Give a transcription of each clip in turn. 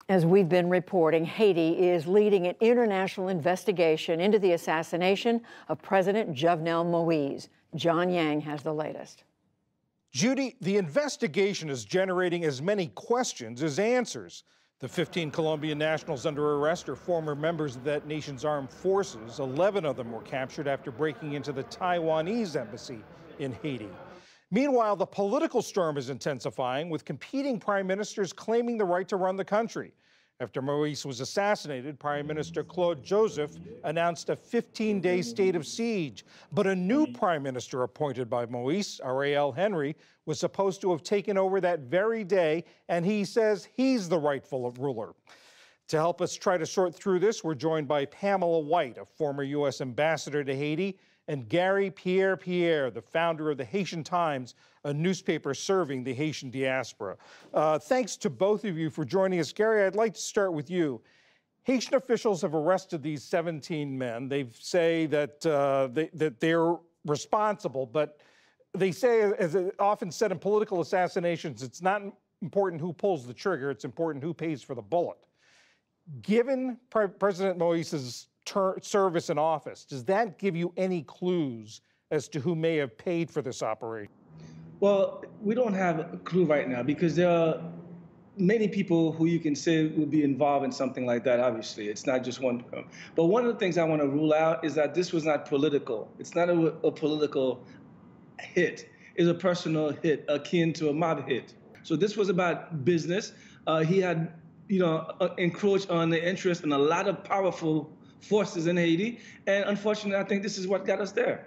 As we've been reporting, Haiti is leading an international investigation into the assassination of President Jovenel Moise. John Yang has the latest. Judy, the investigation is generating as many questions as answers. The 15 Colombian nationals under arrest are former members of that nation's armed forces. 11 of them were captured after breaking into the Taiwanese embassy in Haiti. Meanwhile, the political storm is intensifying, with competing prime ministers claiming the right to run the country. After Moise was assassinated, Prime Minister Claude Joseph announced a 15-day state of siege. But a new prime minister appointed by Moise, Ariel Henry, was supposed to have taken over that very day, and he says he's the rightful ruler. To help us try to sort through this, we're joined by Pamela White, a former U.S. ambassador to Haiti, and Gary Pierre, the founder of the Haitian Times, a newspaper serving the Haitian diaspora. Thanks to both of you for joining us. Gary, I'd like to start with you. Haitian officials have arrested these 17 men. They say that, that they're responsible, but they say, as often said in political assassinations, it's not important who pulls the trigger, it's important who pays for the bullet. Given President Moise's service in office, does that give you any clues as to who may have paid for this operation? Well, we don't have a clue right now because there are many people who you can say would be involved in something like that, obviously. It's not just one. But one of the things I want to rule out is that this was not political. It's not a political hit. It's a personal hit akin to a mob hit. So this was about business. He had, encroached on the interest in a lot of powerful forces in Haiti, and unfortunately, I think this is what got us there.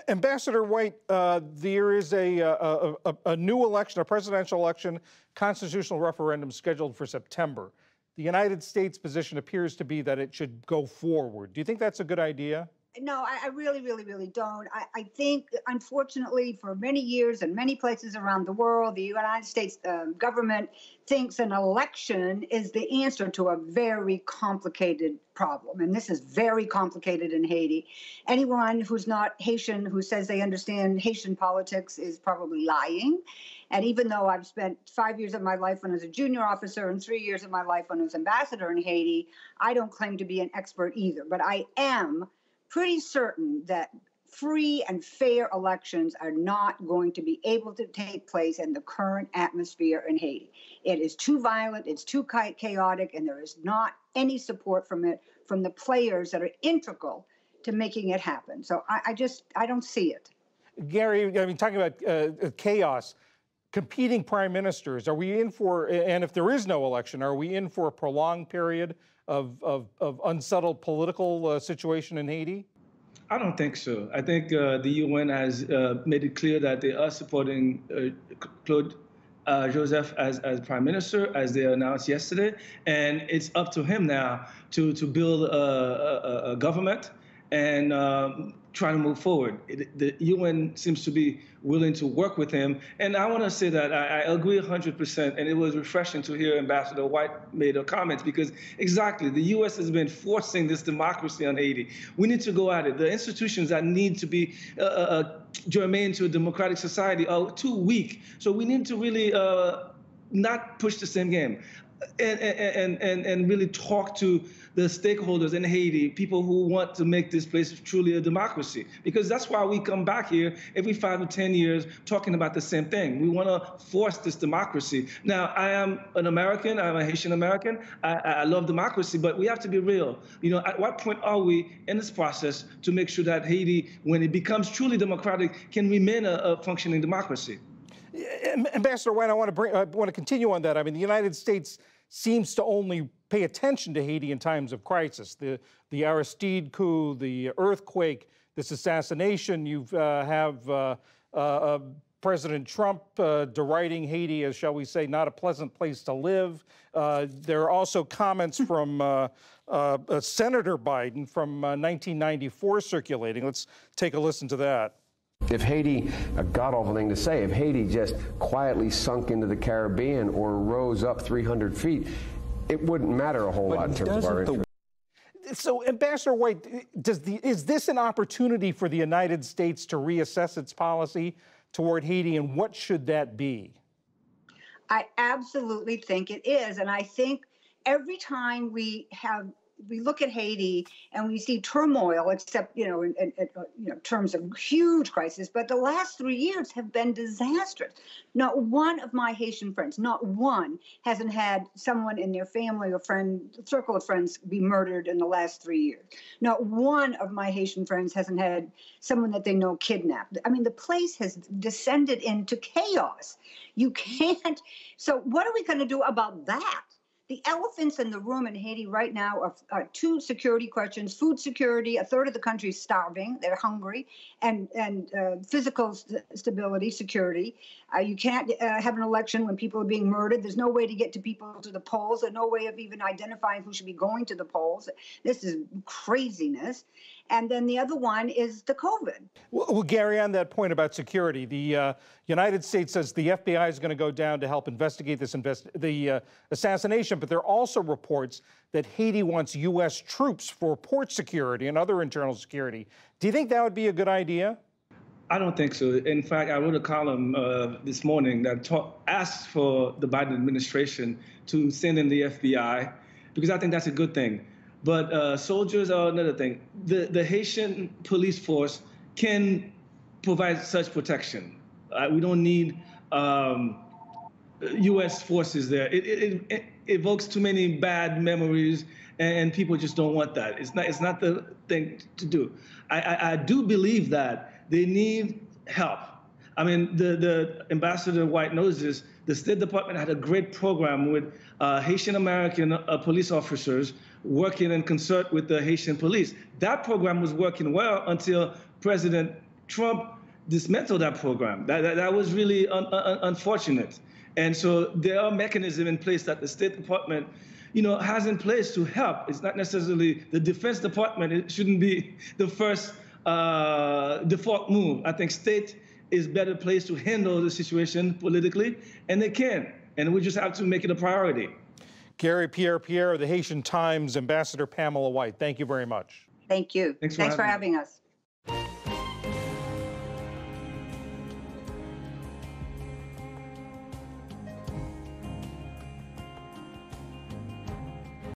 Ambassador White, there is a new election, a presidential election, constitutional referendum scheduled for September. The United States position appears to be that it should go forward. Do you think that's a good idea? No, I really don't. I think, unfortunately, for many years and many places around the world, the United States government thinks an election is the answer to a very complicated problem. And this is very complicated in Haiti. Anyone who's not Haitian who says they understand Haitian politics is probably lying. And even though I've spent 5 years of my life when I was a junior officer and 3 years of my life when I was ambassador in Haiti, I don't claim to be an expert either. But I am pretty certain that free and fair elections are not going to be able to take place in the current atmosphere in Haiti. It is too violent, it's too chaotic, and there is not any support from the players that are integral to making it happen. So I don't see it. Gary, I mean, talking about chaos, competing prime ministers, are we in for, and if there is no election, are we in for a prolonged period of unsettled political situation in Haiti? I don't think so. I think the UN has made it clear that they are supporting Claude Joseph as prime minister, as they announced yesterday, and it's up to him now to build a government and try to move forward. The UN seems to be willing to work with him. And I want to say that I agree 100%. And it was refreshing to hear Ambassador White made her comments, because exactly, the US has been forcing this democracy on Haiti. We need to go at it. The institutions that need to be germane to a democratic society are too weak. So we need to really not push the same game. And really talk to the stakeholders in Haiti, people who want to make this place truly a democracy. Because that's why we come back here every 5 or 10 years talking about the same thing. We want to force this democracy. Now, I am an American, I'm a Haitian American, I love democracy, but we have to be real. At what point are we in this process to make sure that Haiti, when it becomes truly democratic, can remain a functioning democracy? Ambassador White, I want to continue on that. I mean, the United States seems to only pay attention to Haiti in times of crisis. The Aristide coup, the earthquake, this assassination. You have President Trump deriding Haiti as, shall we say, not a pleasant place to live. There are also comments from Senator Biden from 1994 circulating. Let's take a listen to that. If Haiti, a god-awful thing to say, if Haiti just quietly sunk into the Caribbean or rose up 300 feet, it wouldn't matter a whole lot in terms of our interest. So, Ambassador White, is this an opportunity for the United States to reassess its policy toward Haiti, and what should that be? I absolutely think it is. And I think every time we look at Haiti and we see turmoil, except, in terms of huge crisis, but the last 3 years have been disastrous. Not one of my Haitian friends, not one, hasn't had someone in their family or circle of friends be murdered in the last 3 years. Not one of my Haitian friends hasn't had someone that they know kidnapped. I mean, the place has descended into chaos. You can't. So what are we going to do about that? The elephants in the room in Haiti right now are two security questions: food security. A third of the country is starving; they're hungry, and physical stability, security. You can't have an election when people are being murdered. There's no way to get people to the polls. There's no way of even identifying who should be going to the polls. This is craziness. And then the other one is the COVID. Well, Gary, on that point about security, the United States says the FBI is going to go down to help investigate the assassination, but there are also reports that Haiti wants U.S. troops for port security and other internal security. Do you think that would be a good idea? I don't think so. In fact, I wrote a column this morning that asked for the Biden administration to send in the FBI, because I think that's a good thing. But soldiers are another thing. The Haitian police force can provide such protection. We don't need U.S. forces there. It evokes too many bad memories, and people just don't want that. It's not the thing to do. I do believe that they need help. I mean, the Ambassador White knows this. The State Department had a great program with Haitian American police officers working in concert with the Haitian police. That program was working well until President Trump dismantled that program. That was really unfortunate. And so there are mechanisms in place that the State Department, has in place to help. It's not necessarily the Defense Department. It shouldn't be the first default move. I think state is better placed to handle the situation politically, and they can. And we just have to make it a priority. Gary Pierre, the Haitian Times, Ambassador Pamela White, thank you very much. Thank you. Thanks for having us.